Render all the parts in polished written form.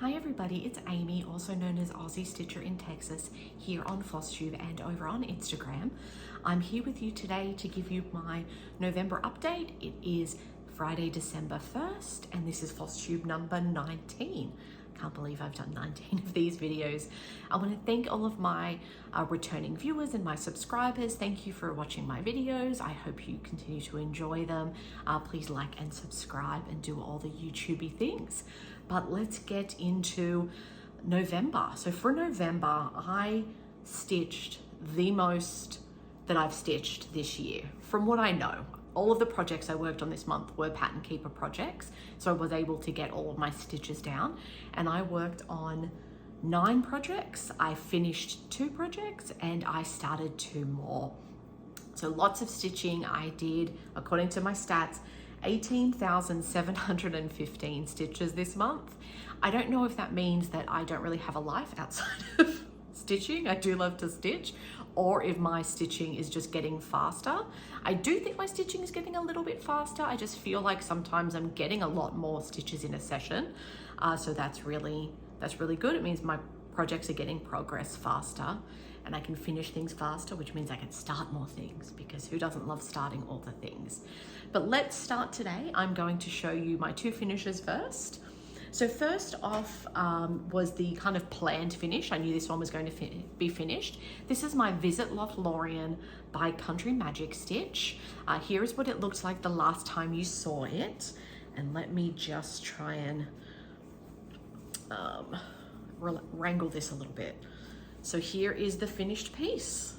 Hi everybody, it's Amy, also known as Aussie Stitcher in Texas, here on Flosstube and over on Instagram. I'm here with you today to give you my November update. It is Friday, December 1st, and this is Flosstube number 19. Can't believe I've done 19 of these videos. I want to thank all of my returning viewers and my subscribers. Thank you for watching my videos. I hope you continue to enjoy them. Please like and subscribe and do all the YouTubey things. But let's get into November. So for November, I stitched the most that I've stitched this year, from what I know. All of the projects I worked on this month were Pattern Keeper projects, so I was able to get all of my stitches down, and I worked on 9 projects. I finished 2 projects and I started 2 more. So lots of stitching. I did, according to my stats, 18,715 stitches this month. I don't know if that means that I don't really have a life outside of stitching. I do love to stitch, or if my stitching is just getting faster. I do think my stitching is getting a little bit faster. I just feel like sometimes I'm getting a lot more stitches in a session. So that's really good. It means my projects are getting progress faster and I can finish things faster, which means I can start more things, because who doesn't love starting all the things? But let's start today. I'm going to show you my 2 finishes first. So first off was the kind of planned finish. I knew this one was going to be finished. This is my Visit Lothlorien by Country Magic stitch. Here is what it looks like the last time you saw it. And let me just try and wrangle this a little bit. So here is the finished piece.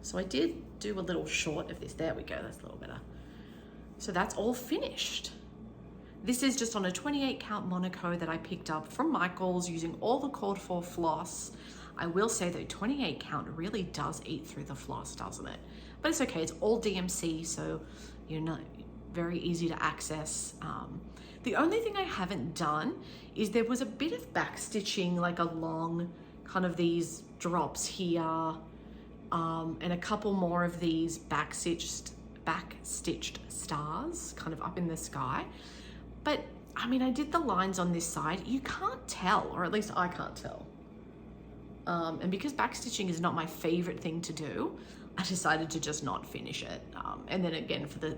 So I did do a little short of this. There we go, that's a little better. So that's all finished. This is just on a 28 count Monaco that I picked up from Michael's using all the called for floss. I will say though, 28 count really does eat through the floss, doesn't it? But it's okay, it's all DMC, so you're not very easy to access. The only thing I haven't done is there was a bit of back stitching, like along kind of these drops here, and a couple more of these back stitched stars kind of up in the sky. But I mean, I did the lines on this side. You can't tell, or at least I can't tell. And because back stitching is not my favorite thing to do, I decided to just not finish it. And then again, for the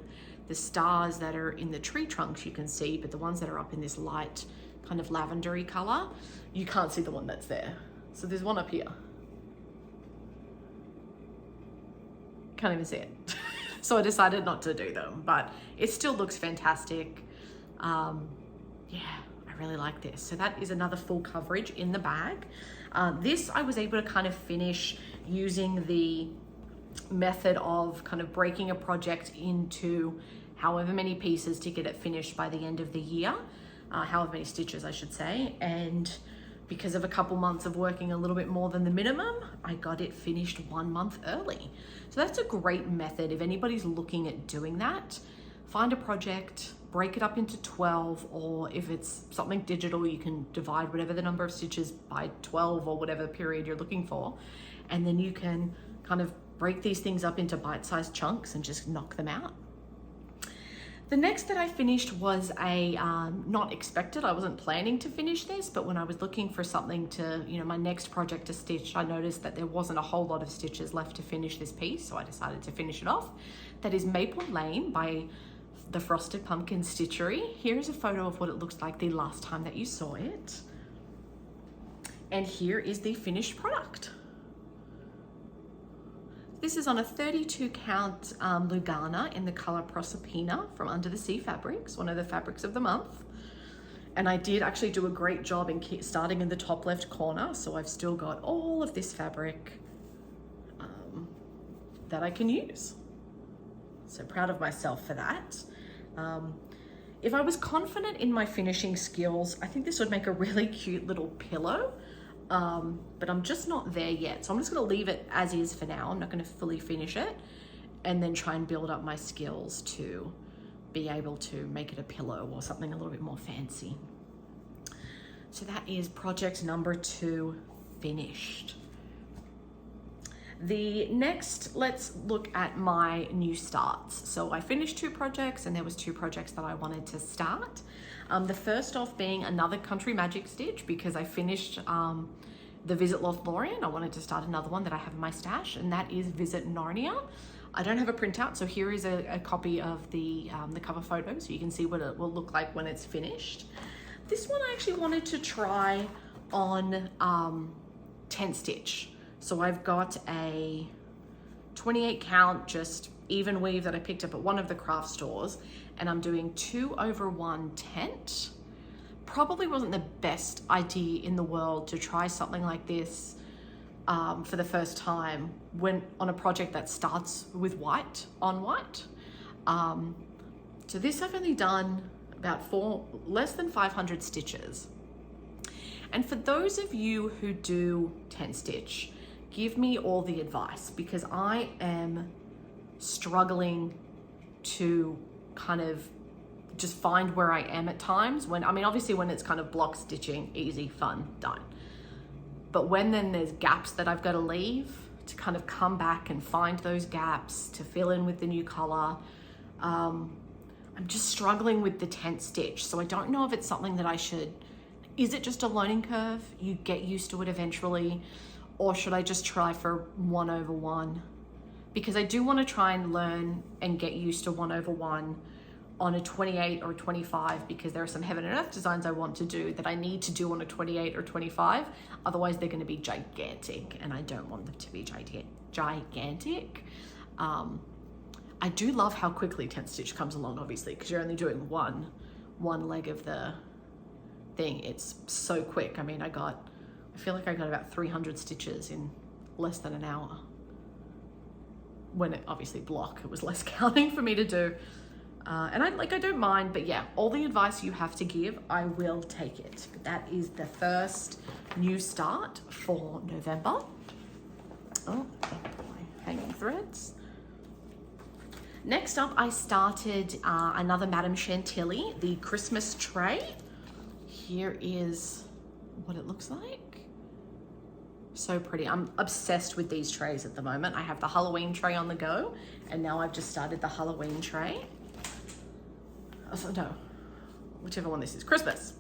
stars that are in the tree trunks, you can see, but the ones that are up in this light kind of lavendery color, you can't see the one that's there. So there's one up here. Can't even see it. So I decided not to do them, but it still looks fantastic. Yeah, I really like this. So that is another full coverage in the bag. This I was able to kind of finish using the method of kind of breaking a project into however many pieces to get it finished by the end of the year, however many stitches I should say. And because of a couple months of working a little bit more than the minimum, I got it finished 1 month early. So that's a great method. If anybody's looking at doing that, find a project, break it up into 12, or if it's something digital, you can divide whatever the number of stitches by 12 or whatever period you're looking for. And then you can kind of break these things up into bite-sized chunks and just knock them out. The next that I finished was a, not expected, I wasn't planning to finish this, but when I was looking for something to, my next project to stitch, I noticed that there wasn't a whole lot of stitches left to finish this piece, so I decided to finish it off. That is Maple Lane by the Frosted Pumpkin Stitchery. Here is a photo of what it looks like the last time that you saw it. And here is the finished product. This is on a 32 count lugana in the color Proserpine from Under the Sea Fabrics, one of the fabrics of the month. And I did actually do a great job in starting in the top left corner, so I've still got all of this fabric that I can use. So proud of myself for that. If I was confident in my finishing skills, I think this would make a really cute little pillow. But I'm just not there yet. So I'm just gonna leave it as is for now. I'm not gonna fully finish it, and then try and build up my skills to be able to make it a pillow or something a little bit more fancy. So that is project number 2 finished. The next, let's look at my new starts. So I finished 2 projects, and there was 2 projects that I wanted to start. The first off being another country magic stitch, because I finished the Visit Lothlorien. I wanted to start another one that I have in my stash, and that is Visit Narnia. I don't have a printout, so here is a copy of the cover photo, so you can see what it will look like when it's finished. This one I actually wanted to try on 10 stitch. So I've got a 28 count, just even weave that I picked up at one of the craft stores, and I'm doing 2/1 tent. Probably wasn't the best idea in the world to try something like this for the first time when on a project that starts with white on white. So this I've only done about less than 500 stitches. And for those of you who do 10 stitch, give me all the advice, because I am struggling to kind of just find where I am at times when, I mean, obviously when it's kind of block stitching, easy, fun, done. But when then there's gaps that I've got to leave to kind of come back and find those gaps to fill in with the new color, I'm just struggling with the 10th stitch. So I don't know if it's something that I should, is it just a learning curve? You get used to it eventually, or should I just try for 1/1? Because I do want to try and learn and get used to 1/1 on a 28 or 25, because there are some heaven and earth designs I want to do that I need to do on a 28 or 25. Otherwise they're going to be gigantic, and I don't want them to be gigantic. I do love how quickly 10th stitch comes along, obviously, because you're only doing one leg of the thing. It's so quick. I mean, I feel like I got about 300 stitches in less than an hour. When it obviously block, it was less counting for me to do. And I don't mind, but yeah, all the advice you have to give, I will take it. But that is the first new start for November. Oh, my hanging threads. Next up, I started another Madame Chantilly, the Christmas tray. Here is what it looks like. So pretty. I'm obsessed with these trays at the moment. I have the Halloween tray on the go, and now I've just started the Halloween tray. Oh, no, whichever one this is, Christmas.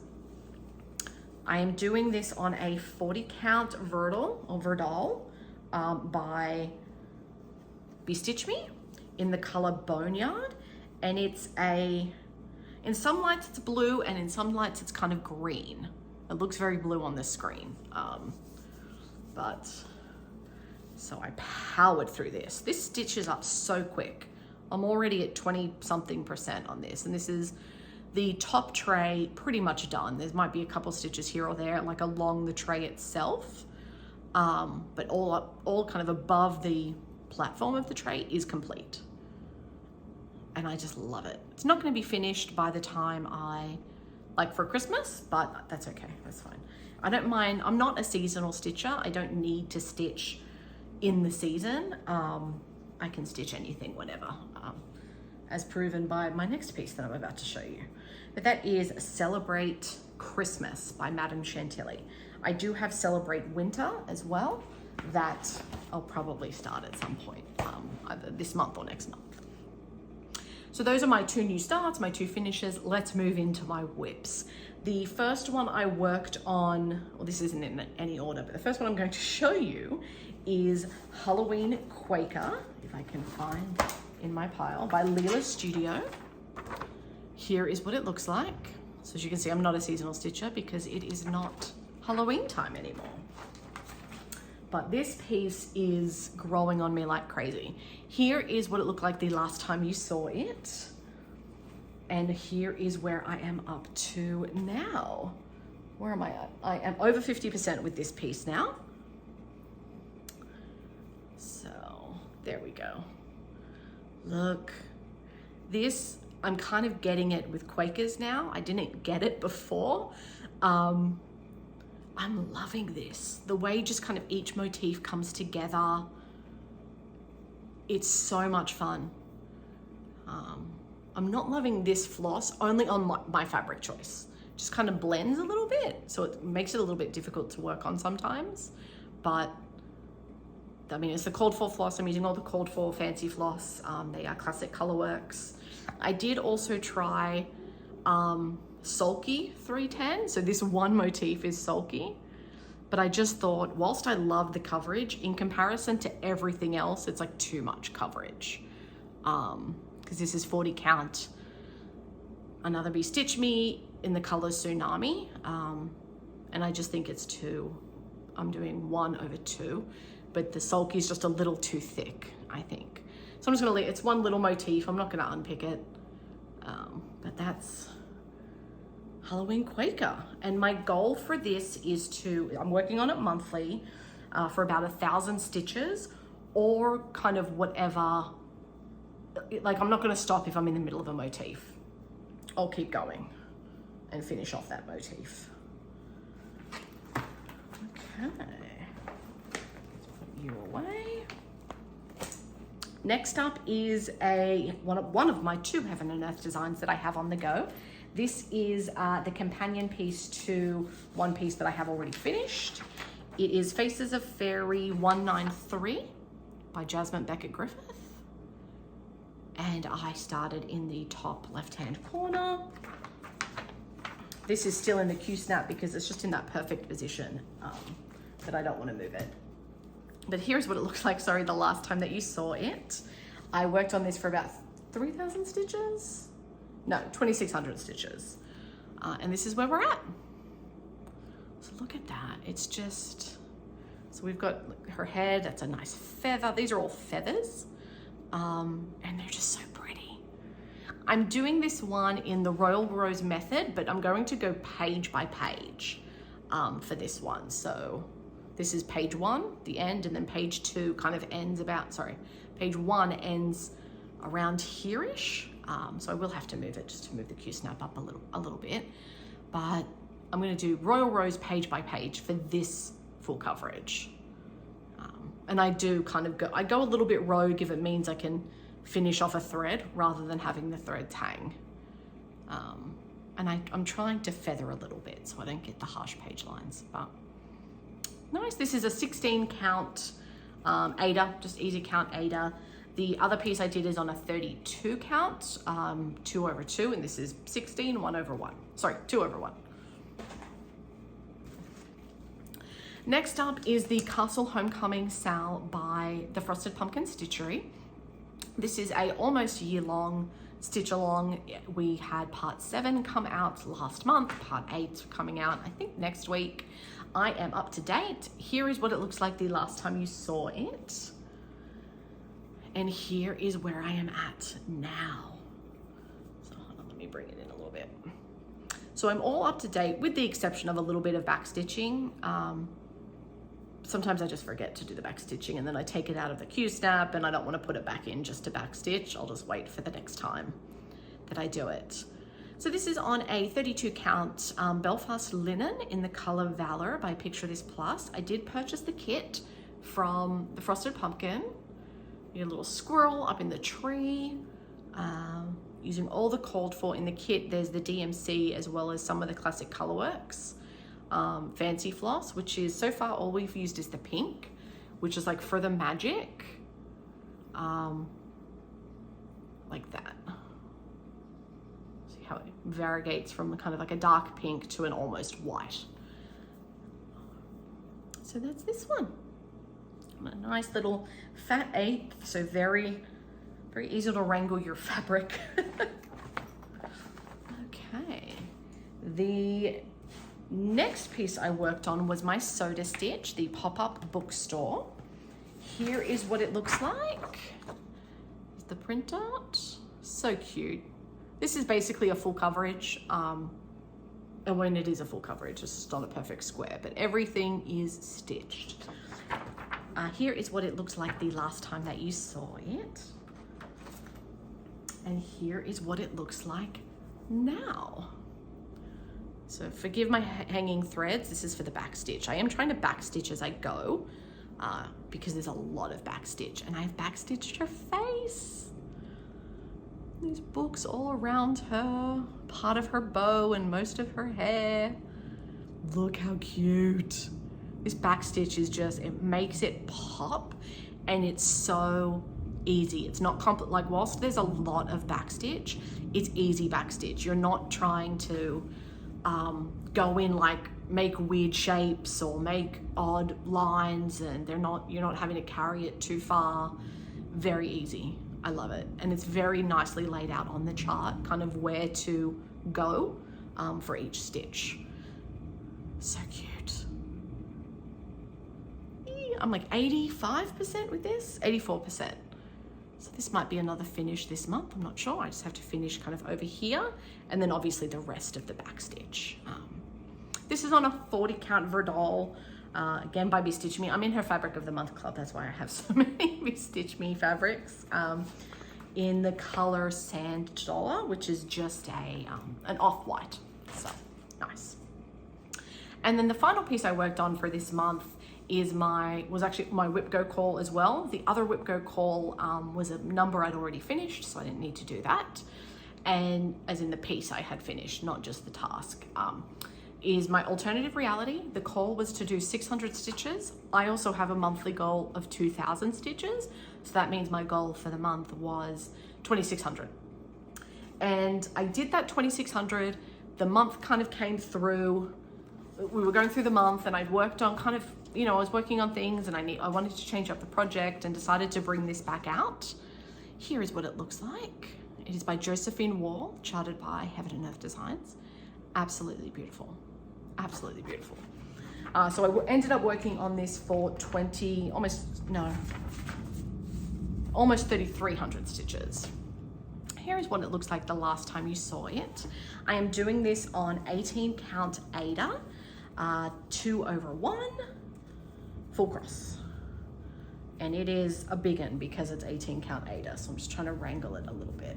I am doing this on a 40 count verdal by Bestitchme in the color Boneyard, and it's in some lights it's blue, and in some lights it's kind of green. It looks very blue on the screen, but so I powered through this. This stitches up so quick. I'm already at 20-something% on this, and this is the top tray pretty much done. There might be a couple stitches here or there, like along the tray itself, but all kind of above the platform of the tray is complete. And I just love it. It's not going to be finished by the time for Christmas, but that's okay, that's fine. I don't mind, I'm not a seasonal stitcher. I don't need to stitch in the season. I can stitch anything whenever, as proven by my next piece that I'm about to show you. But that is Celebrate Christmas by Madame Chantilly. I do have Celebrate Winter as well, that I'll probably start at some point, either this month or next month. So those are my 2 new starts, my 2 finishes. Let's move into my whips. The first one I worked on, well, this isn't in any order, but the first one I'm going to show you is Halloween Quaker, if I can find in my pile, by Lilas Studio. Here is what it looks like. So as you can see, I'm not a seasonal stitcher because it is not Halloween time anymore. But this piece is growing on me like crazy. Here is what it looked like the last time you saw it. And here is where I am up to now. Where am I at? I am over 50% with this piece now. So there we go. Look, this, I'm kind of getting it with Quakers now. I didn't get it before. I'm loving this. The way just kind of each motif comes together. It's so much fun. I'm not loving this floss, only on my fabric choice. Just kind of blends a little bit, so it makes it a little bit difficult to work on sometimes. But I mean, it's the called for floss. I'm using all the called for fancy floss. They are classic Colorworks. I did also try Sulky 310. So this one motif is Sulky, but I just thought, whilst I love the coverage, in comparison to everything else, it's like too much coverage. Because this is 40 count. Another Bestitchme in the color Tsunami. And I just think it's too, I'm doing 1/2, but the Sulky is just a little too thick, I think. So I'm just gonna leave, it's one little motif. I'm not gonna unpick it. But that's Halloween Quaker. And my goal for this is to, I'm working on it monthly for about 1,000 stitches, or kind of whatever, like I'm not gonna stop if I'm in the middle of a motif. I'll keep going and finish off that motif. Okay, let's put you away. Next up is one of my 2 Heaven and Earth designs that I have on the go. This is the companion piece to one piece that I have already finished. It is Faces of Faery 193 by Jasmine Becket Griffith. And I started in the top left-hand corner. This is still in the Q-snap because it's just in that perfect position that I don't want to move it. But here's what it looks like, sorry, the last time that you saw it. I worked on this for about 3,000 stitches? No, 2,600 stitches. And this is where we're at. So look at that, it's just, so we've got her head, that's a nice feather. These are all feathers. And they're just so pretty. I'm doing this one in the Royal Rose method, but I'm going to go page by page for this one. So this is page 1, the end, and then page 2 kind of ends about, sorry, page 1 ends around here-ish. So I will have to move it just to move the Q-snap up a little bit. But I'm gonna do Royal Rose page by page for this full coverage. And I do kind of I go a little bit rogue if it means I can finish off a thread rather than having the threads hang. And I'm trying to feather a little bit so I don't get the harsh page lines, but nice. This is a 16 count aida, just easy count aida. The other piece I did is on a 32 count, 2/2, and this is 16, 1/1. Sorry, 2/1. Next up is the Castle Homecoming SAL by the Frosted Pumpkin Stitchery. This is a almost year-long stitch along. We had part 7 come out last month, part 8 coming out, I think next week. I am up to date. Here is what it looks like the last time you saw it. And here is where I am at now. So hold on, let me bring it in a little bit. So I'm all up to date with the exception of a little bit of back stitching. Sometimes I just forget to do the back stitching and then I take it out of the Q-snap and I don't want to put it back in just to back stitch. I'll just wait for the next time that I do it. So this is on a 32 count Belfast linen in the color Valor by Picture This Plus. I did purchase the kit from the Frosted Pumpkin. You get a little squirrel up in the tree. Using all the called for in the kit. There's the DMC as well as some of the classic Colorworks. Fancy floss, which is so far all we've used is the pink, which is like for the magic, like that. See how it variegates from kind of like a dark pink to an almost white. So that's this one. A nice little fat 8, so very, very easy to wrangle your fabric. Okay, the next piece I worked on was my Soda Stitch, the pop-up bookstore. Here is what it looks like. Is the print out? So cute. This is basically a full coverage. And when it is a full coverage, it's just not a perfect square, but everything is stitched. Here is what it looks like the last time that you saw it. And here is what it looks like now. So forgive my hanging threads. This is for the back stitch. I am trying to back stitch as I go because there's a lot of back stitch and I've back stitched her face. These books all around her, part of her bow and most of her hair. Look how cute. This back stitch is just, it makes it pop, and it's so easy. It's not complex. Like, whilst there's a lot of back stitch, it's easy back stitch. You're not trying to go in like make weird shapes or make odd lines, and you're not having to carry it too far. Very easy. I love it. And it's very nicely laid out on the chart, kind of where to go for each stitch. So cute. I'm like 85% with this, 84%. So this might be another finish this month. I'm not sure. I just have to finish kind of over here, and then obviously the rest of the back stitch. This is on a 40 count verdal, again by Bestitchme. I'm in her fabric of the month club. That's why I have so many Bestitchme fabrics. In the color Sand Dollar, which is just an off-white. So nice. And then the final piece I worked on for this month was actually my Whip Go call as well. The other Whip Go call was a number I'd already finished, so I didn't need to do that. And as in the piece I had finished, not just the task. Is my alternative reality. The call was to do 600 stitches. I also have a monthly goal of 2,000 stitches. So that means my goal for the month was 2,600. And I did that 2,600. The month kind of came through. We were going through the month, and I'd worked on kind of, I was working on things, and I wanted to change up the project and decided to bring this back out. Here is what it looks like. It is by Josephine Wall, charted by Heaven and Earth Designs. Absolutely beautiful. Absolutely beautiful. So I ended up working on this for almost 3,300 stitches. Here is what it looks like the last time you saw it. I am doing this on 18 count aida, 2/1, full cross. And it is a big one because it's 18 count aida, so I'm just trying to wrangle it a little bit.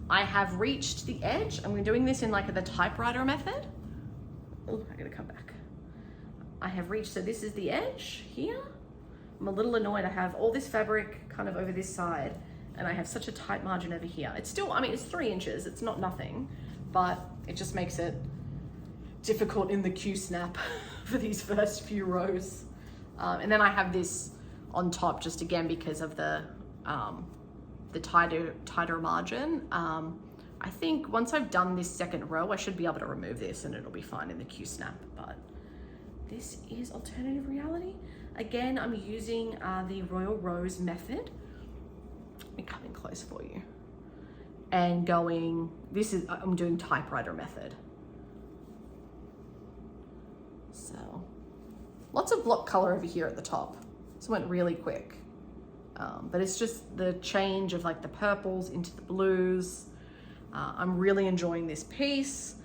I have reached the edge. I'm doing this in like the typewriter method. Oh, I gotta come back. I have reached, so this is the edge here. I'm a little annoyed. I have all this fabric kind of over this side, and I have such a tight margin over here. It's still, it's 3 inches. It's not nothing, but it just makes it difficult in the Q-snap for these first few rows. And then I have this on top just again because of the tighter margin. I think once I've done this second row, I should be able to remove this and it'll be fine in the Q-snap, but this is alternative reality. Again, I'm using the Royal Rose method. Let me come in close for you. And I'm doing typewriter method. So, lots of block color over here at the top. This went really quick. But it's just the change of like the purples into the blues. I'm really enjoying this piece.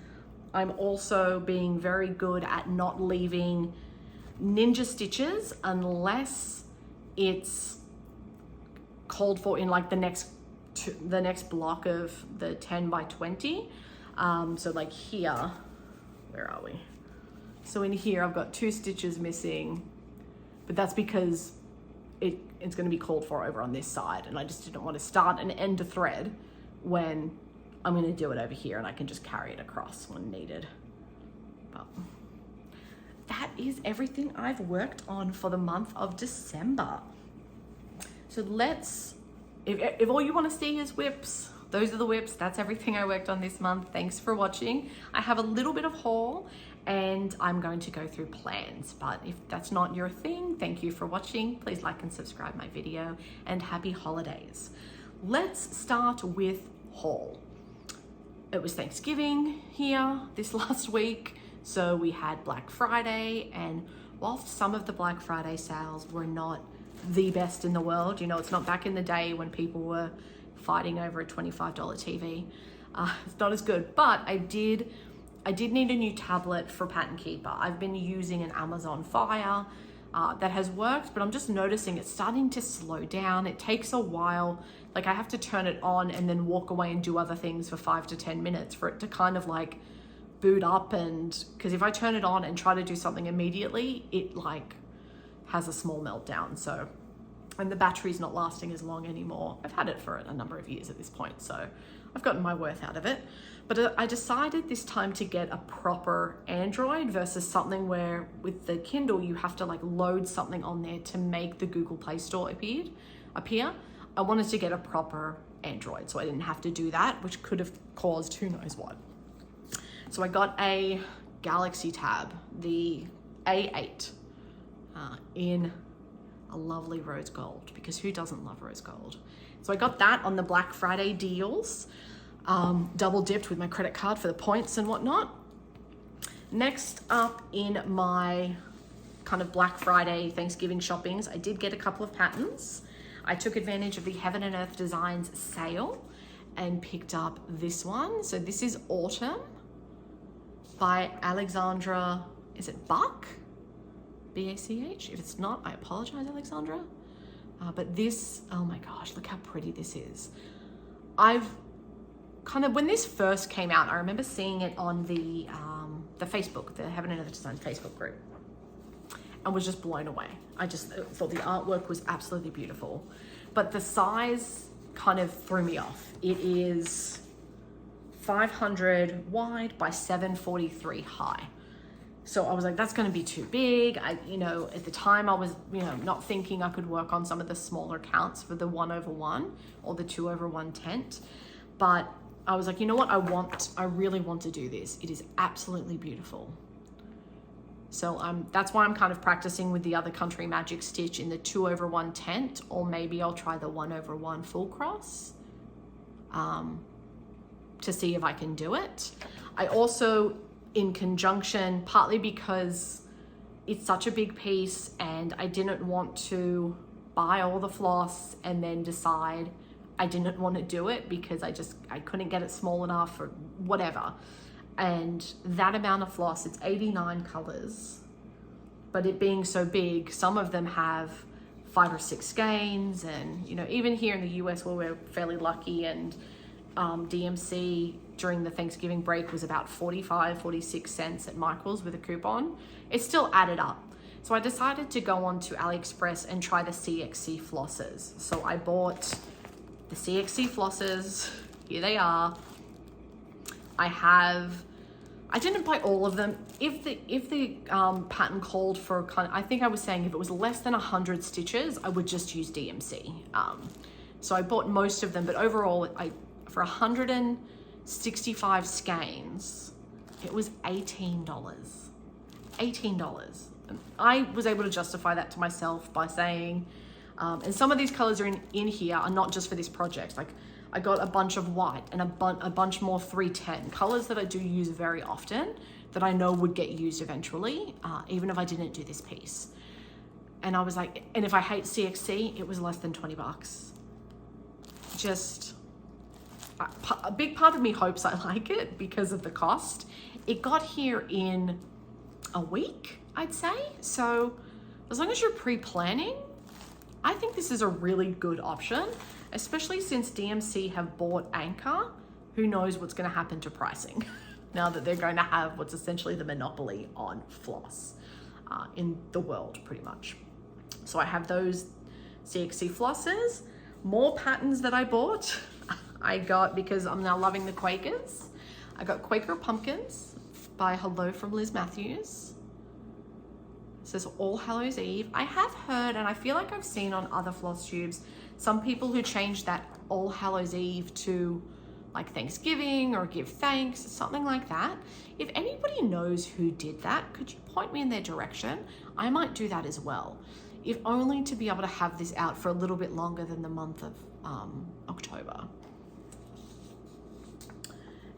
I'm also being very good at not leaving ninja stitches unless it's called for in like the next block of the 10 by 20. So like here, where are we? So in here, I've got 2 stitches missing, but that's because it's going to be called for over on this side, and I just didn't want to start and end a thread when I'm going to do it over here, and I can just carry it across when needed. But that is everything I've worked on for the month of December. So if all you want to see is whips, those are the whips. That's everything I worked on this month. Thanks for watching. I have a little bit of haul, and I'm going to go through plans, but if that's not your thing, thank you for watching. Please like and subscribe my video, and happy holidays. Let's start with haul. It was Thanksgiving here this last week, so we had Black Friday, and whilst some of the Black Friday sales were not the best in the world, it's not back in the day when people were fighting over a $25 TV. It's not as good, but I did need a new tablet for Pattern Keeper. I've been using an Amazon Fire that has worked, but I'm just noticing it's starting to slow down. It takes a while. Like I have to turn it on and then walk away and do other things for 5 to 10 minutes for it to kind of like boot up. And because if I turn it on and try to do something immediately, it like has a small meltdown. So, and the battery's not lasting as long anymore. I've had it for a number of years at this point, so I've gotten my worth out of it. But I decided this time to get a proper Android versus something where with the Kindle you have to like load something on there to make the Google Play Store appear. I wanted to get a proper Android so I didn't have to do that, which could have caused who knows what. So I got a Galaxy Tab, the A8, in a lovely rose gold, because who doesn't love rose gold? So I got that on the Black Friday deals. Double dipped with my credit card for the points and whatnot. Next up in my kind of Black Friday Thanksgiving shoppings, I did get a couple of patterns. I took advantage of the Heaven and Earth Designs sale and picked up this one. So this is Autumn by Alexandra, is it Buck? B-A-C-H? If it's not, I apologize, Alexandra. But this, oh my gosh, look how pretty this is. I've kind of, when this first came out, I remember seeing it on the Facebook, the Heaven and Earth Design Facebook group, and was just blown away. I just thought the artwork was absolutely beautiful, but the size kind of threw me off. It is 500 wide by 743 high. So I was like, that's going to be too big. At the time I was, not thinking I could work on some of the smaller counts for the 1/1 or the 2/1 tent. But I was like, you know what? I really want to do this. It is absolutely beautiful. So that's why I'm kind of practicing with the other Country Magic stitch in the 2/1 tent, or maybe I'll try the 1/1 full cross to see if I can do it. I also, in conjunction, partly because it's such a big piece and I didn't want to buy all the floss and then decide I didn't want to do it because I couldn't get it small enough or whatever. And that amount of floss, it's 89 colors, but it being so big, some of them have 5 or 6 skeins. And even here in the US where we're fairly lucky, and DMC during the Thanksgiving break was about 46 cents at Michael's with a coupon, it still added up. So I decided to go on to AliExpress and try the CXC flosses. So I bought the CXC flosses. Here they are. I didn't buy all of them. If the pattern called for I think I was saying if it was less than 100 stitches, I would just use DMC. So I bought most of them, but overall, for 165 skeins, it was $18. $18. And I was able to justify that to myself by saying, and some of these colors are in here are not just for this project. Like I got a bunch of white and a bunch more 310 colors that I do use very often that I know would get used eventually, even if I didn't do this piece. And I was like, and if I hate CXC, it was less than 20 bucks. Just a big part of me hopes I like it because of the cost. It got here in a week, I'd say. So as long as you're pre-planning, I think this is a really good option, especially since DMC have bought Anchor. Who knows what's going to happen to pricing now that they're going to have what's essentially the monopoly on floss in the world, pretty much. So I have those CXC flosses, more patterns that I bought. I got, because I'm now loving the Quakers, I got Quaker Pumpkins by Hello from Liz Matthews. It says All Hallows Eve. I have heard, and I feel like I've seen on other floss tubes, some people who changed that All Hallows Eve to like Thanksgiving or give thanks, something like that. If anybody knows who did that, could you point me in their direction? I might do that as well, if only to be able to have this out for a little bit longer than the month of October.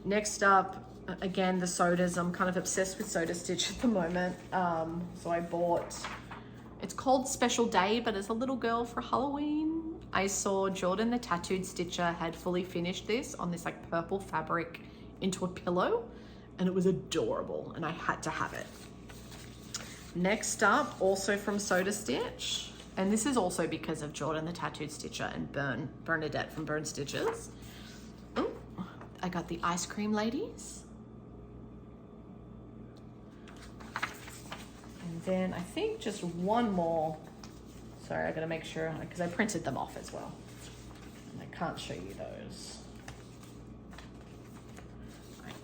Next up, again, the sodas. I'm kind of obsessed with soda stitch at the moment. So I bought, it's called Special Day, but as a little girl for Halloween, I saw Jordan the Tattooed Stitcher had fully finished this on this like purple fabric into a pillow, and it was adorable and I had to have it. Next up, also from Soda Stitch, and this is also because of Jordan the Tattooed Stitcher and Bernadette from Burn Stitches. Ooh, I got the Ice Cream Ladies. And then I think just one more. Sorry, I gotta make sure, because I printed them off as well. And I can't show you those.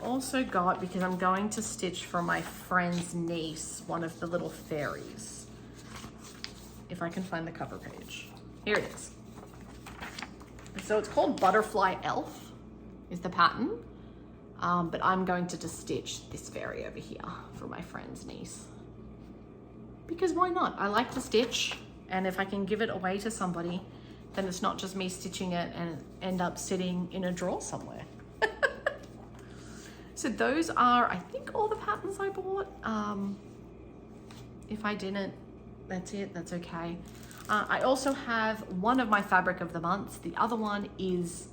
also got, because I'm going to stitch for my friend's niece, one of the little fairies. If I can find the cover page. Here it is. So it's called Butterfly Elf, is the pattern. But I'm going to just stitch this fairy over here for my friend's niece. Because why not? I like to stitch, and if I can give it away to somebody, then it's not just me stitching it and end up sitting in a drawer somewhere. So those are, I think, all the patterns I bought. If I didn't, that's it, that's okay. I also have one of my fabric of the month. The other one is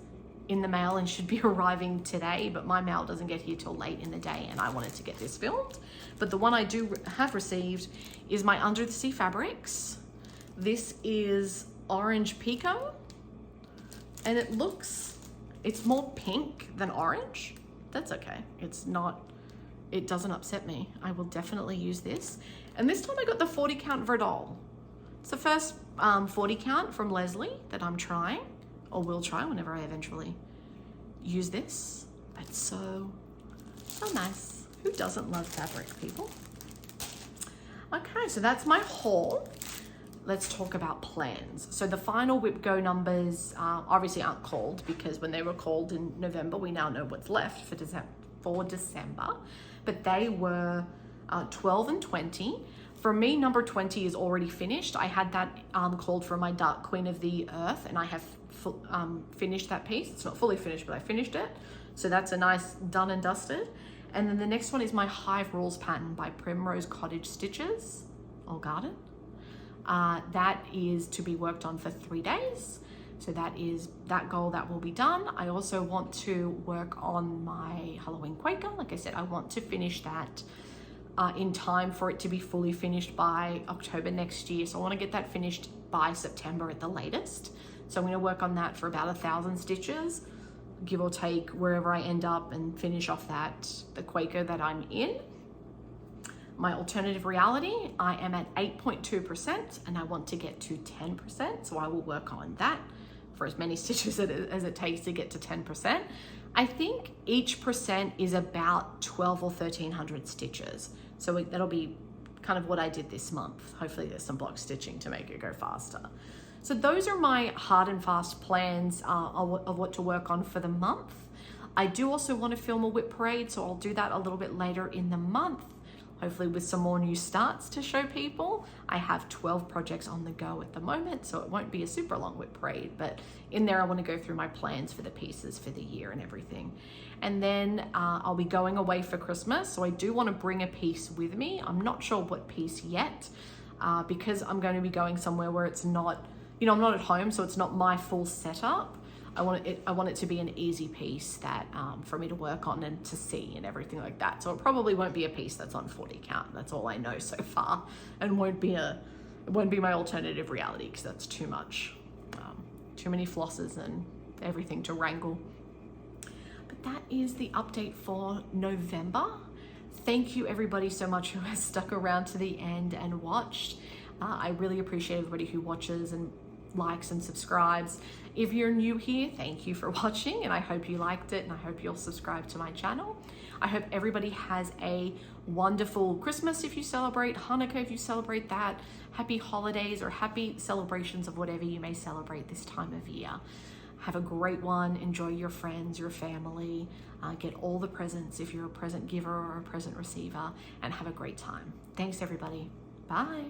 in the mail and should be arriving today, but my mail doesn't get here till late in the day and I wanted to get this filmed. But the one I do have received is my Under the Sea Fabrics. This is Orange Pico, and it's more pink than orange. That's okay. It doesn't upset me. I will definitely use this. And this time I got the 40 count verdal. It's the first 40 count from Leslie that I'm trying, or will try whenever I eventually use this. But so nice. Who doesn't love fabric, people? Okay, so that's my haul. Let's talk about plans. So the final Whip Go numbers obviously aren't called, because when they were called in November, we now know what's left for December. But they were 12 and 20. For me, number 20 is already finished. I had that called for my Dark Queen of the Earth, and I have finished that piece. It's not fully finished, but I finished it. So that's a nice done and dusted. And then the next one is my Hive Rules pattern by Primrose Cottage Stitches or Garden. That is to be worked on for 3 days. So that is that goal that will be done. I also want to work on my Halloween Quaker. Like I said, I want to finish that in time for it to be fully finished by October next year. So I want to get that finished by September at the latest. So I'm going to work on that for about 1,000 stitches, give or take, wherever I end up, and finish off the Quaker that I'm in. My alternative reality, I am at 8.2% and I want to get to 10%. So I will work on that for as many stitches as it takes to get to 10%. I think each percent is about 12 or 1,300 stitches. So that'll be kind of what I did this month. Hopefully there's some block stitching to make it go faster. So those are my hard and fast plans of what to work on for the month. I do also want to film a whip parade, so I'll do that a little bit later in the month, hopefully with some more new starts to show people. I have 12 projects on the go at the moment, so it won't be a super long whip parade, but in there I want to go through my plans for the pieces for the year and everything. And then I'll be going away for Christmas, so I do want to bring a piece with me. I'm not sure what piece yet, because I'm going to be going somewhere where it's not, I'm not at home, so it's not my full setup. I want it to be an easy piece that for me to work on and to see and everything like that. So it probably won't be a piece that's on 40 count. That's all I know so far, and it won't be my alternative reality, because that's too much, too many flosses and everything to wrangle. But that is the update for November. Thank you everybody so much who has stuck around to the end and watched. I really appreciate everybody who watches and likes and subscribes. If you're new here, thank you for watching, and I hope you liked it, and I hope you'll subscribe to my channel. I hope everybody has a wonderful Christmas if you celebrate, Hanukkah if you celebrate that, happy holidays or happy celebrations of whatever you may celebrate this time of year. Have a great one. Enjoy your friends, your family, get all the presents if you're a present giver or a present receiver, and have a great time. Thanks everybody. Bye.